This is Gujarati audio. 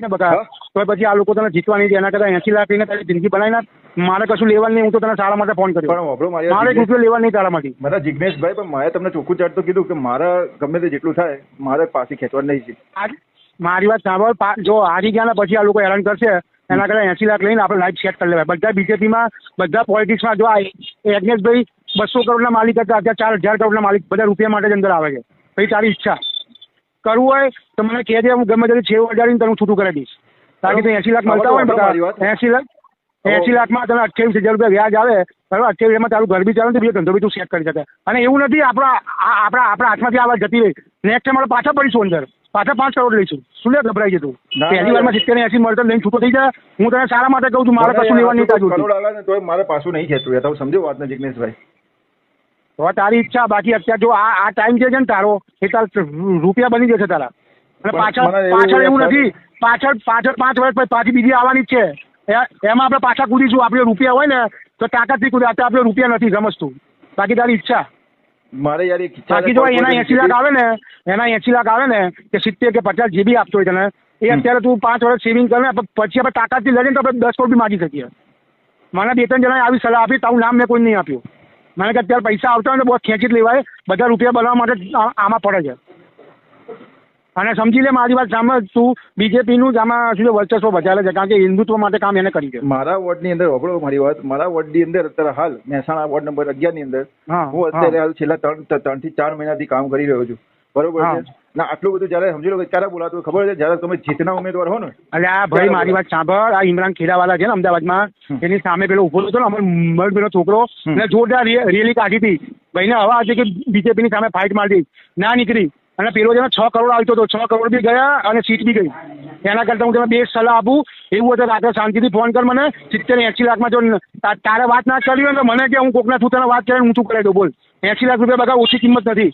ને બકા તો પછી આ લોકો તને જીતવા નહીં દે. એના કરતા 80 લાખ લઈને તારી જિંદગી બનાવી નાખ. મારે કશું લેવાનું નહીં. હું તો તને સારા માટે ફોન કર્યો. પણ વાપરો મારે 1 રૂપિયો લેવાનું નહીં તારામાંથી. મારા જિગ્નેશભાઈ, પણ મારે તમને ચોખ્ખું ચાટ તો કીધું કે મારા ગમે તે જેટલું થાય મારે પાછી ખેંચવાનું નહીં છે. મારી વાત સાંભળ. જો હારી ગયા ને પછી આ લોકો હેરાન કરશે. એના કરતા 80 લાખ લઈને આપણે લાઈફ સેટ કરી લેવાય. બધા બીજેપીમાં, બધા પોલિટિક્સમાં જો આ યજ્ઞેશભાઈ 200 કરોડના માલિક હતા, અત્યારે 4000 કરોડના માલિક. બધા રૂપિયા માટે જ અંદર આવે છે. પછી તારી ઈચ્છા કરવું હોય તો મને કહે દે. હું ગમે ત્યારે છેવ અડાડીને તને છૂટું કરી દઈશ. તાકી તો 80 લાખ મળતા હોય ને બધા 80 લાખમાં તને 28,000 રૂપિયા વ્યાજ આવે બરાબર. 28,000 તારું ઘર બી ચાલે તો બીજો ધંધો બી તું સેટ કરી શકે. અને એવું નથી આપણા હાથમાંથી આ વાત જતી રહી. નેક્સ્ટ ટાઈમ આપણે પાછા પડીશું અંદર, પાછા 5 કરોડ લઈશું. શું લે ગભરાઈ જતું? પહેલી વારમાં 70-80 મળતો લઈને છૂટો થઈ જાય. હું તને સારા માટે કહું છું. મારે કશું લેવા નહીં તાજુ કરોડ આવે ને તો મારે પાછું નહીં ખેંચવું. એ તો સમજો વાત ને જિગ્નેશભાઈ. તો તારી ઈચ્છા. બાકી અત્યારે જો આ ટાઈમ જે છે ને તારો એ તાર રૂપિયા બની જશે તારા. અને પાછળ એવું નથી. પાછળ 5 વર્ષ પછી પાછી બીજી આવવાની જ છે. એમાં આપણે પાછા કૂદીશું. આપણે રૂપિયા હોય ને તો તાકાતથી કૂદે. અત્યારે આપણે રૂપિયા નથી સમજતું. બાકી તારી ઈચ્છા. મારે યાર બાકી જો એના 80 લાખ આવે ને, એના 80 લાખ આવે ને કે 70 કે 50 જે બી આપતો હોય તને એ અત્યારે તું 5 વર્ષ સેવિંગ કરે ને પછી આપણે તાકાતથી લઈને તો આપણે 10 કરોડ બી માગી શકીએ. મને 2-3 જણાએ આવી સલાહ આપી. તારું નામ મેં કોઈ નહીં આપ્યું. મને કે અત્યારે પૈસા આવતા હોય ને બહુ ખેંચી જ લેવાય. બધા રૂપિયા બનાવવા માટે આમાં પડે છે. અને સમજી લે મારી વાત સામે. તું બીજેપીનું જ આમાં શું વર્ચસ્વ બચાવે છે. કારણ કે હિન્દુત્વ માટે કામ એને કરી છે. મારા વોર્ડની અંદર વાપરો મારી વાત. મારા વોર્ડની અંદર અત્યારે હાલ મહેસાણા વોર્ડ નંબર 11 ની અંદર હું અત્યારે હાલ છેલ્લા 3 થી 4 મહિનાથી કામ કરી રહ્યો છું. બરોબર છે ના? આટલું બધું જયારે સમજી લો કે ક્યારે બોલાતું ખબર છે? જયારે તમે જીતના ઉમેદવાર હો ને. એટલે આ ભાઈ મારી વાત સાંભળ. આ ઇમરાન ખેડાવાલા છે ને અમદાવાદમાં, એની સામે પેલો ઉભો હતો ને અમર પેલો છોકરો, એને જોરદાર રેલી કાઢી હતી. ભાઈને હવા હતી કે બીજેપીની સામે ફાઇટ મારી ના નીકળી. અને પેલો જેને 6 કરોડ આવતો હતો, 6 કરોડ બી ગયા અને સીટ બી ગઈ. એના કરતા હું તમને 2 સલાહ આપું. એવું હોય તો રાત્રે શાંતિથી ફોન કર મને. 70-80 લાખમાં જો તારે વાત ના કરી હોય તો મને કે હું કોકના થૂતાને વાત કરીને ઊંચું કરાવી દઉં. બોલ, 80 લાખ રૂપિયા બગા ઓછી કિંમત નથી.